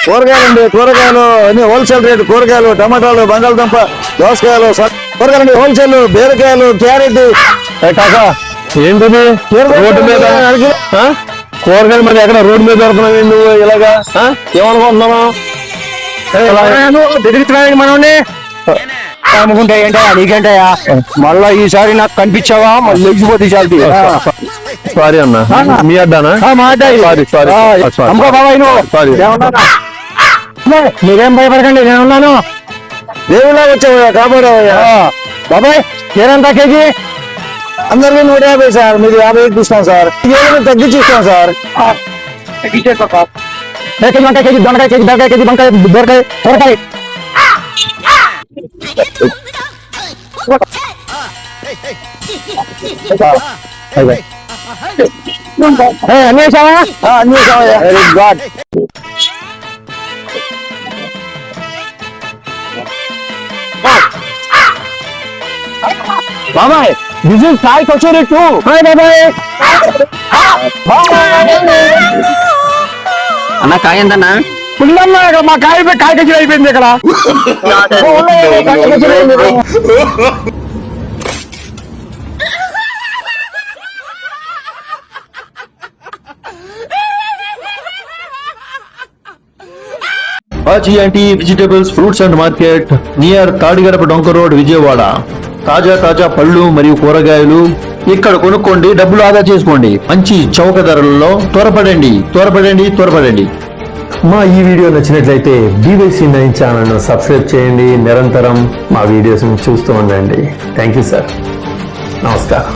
కూరగాయలు అన్ని wholesale rate. కూరగాయలు, టమాటాలు, బంగాళదుంప, దోసకాయలు, కూరగాయలు హోల్సేల్, బీరకాయలు, క్యారెట్. ఏంటిది రోడ్డు మీద కూరగాయలు మరి ఎక్కడ రోడ్డు మీద దొరుకుతున్నావు నువ్వు ఇలాగా? ఏమనుకుంటున్నావు? బెదిరించడానికి మనల్ని అమ్ముకుంటా ఏంటయా? నీకేంటయా? మళ్ళా ఈసారి నాకు కనిపించావా మళ్ళీ లెగ్గిపోతే చాలు. సారీ అన్న, మీ అడ్డానా? మా అడ్డా. అమ్మకో బాబాయ్ నువ్వు. మీరేం భయపడకండి, నేనున్నాను. దేవుళ్ళ వచ్చావయ్యా, కాపాడవయ్యా. బాబాయ్ ఏనంతా కేజీ? అందరికీ 150 సార్. మీరు 50 ఇస్తాం సార్. తగ్గించి ఇస్తాం సార్. కేజీ వంకాయ కేజీ, దొండకాయ కేజీ, బెరకాయ కేజీ, వంకాయ, బీరకాయ, సొరకాయ. అన్నీ వేసావా? అన్ని వేసావయ్యా. Very good. బాబాయ్ this is Sai Kachori too. Hi బాబాయ్. అన్న కాయ ఎంతన్నా? పుల్లన్నా మా కాయ కచోరీ అయిపోయింది ఇక్కడ. ఆర్జీఎన్టీ vegetables, fruits and market near Tadigadapa Donka road, Vijayawada. తాజా పళ్ళు మరియు కూరగాయలు ఇక్కడ కొనుక్కోండి, డబ్బులు ఆదా చేసుకోండి మంచి చౌక ధరలలో. త్వరపడండి. మా ఈ వీడియో నచ్చినట్లయితే BYC9 ఛానల్ను సబ్స్క్రైబ్ చేయండి. నిరంతరం మా వీడియోస్ చూస్తూ ఉండండి. Thank you sir. నమస్కారం.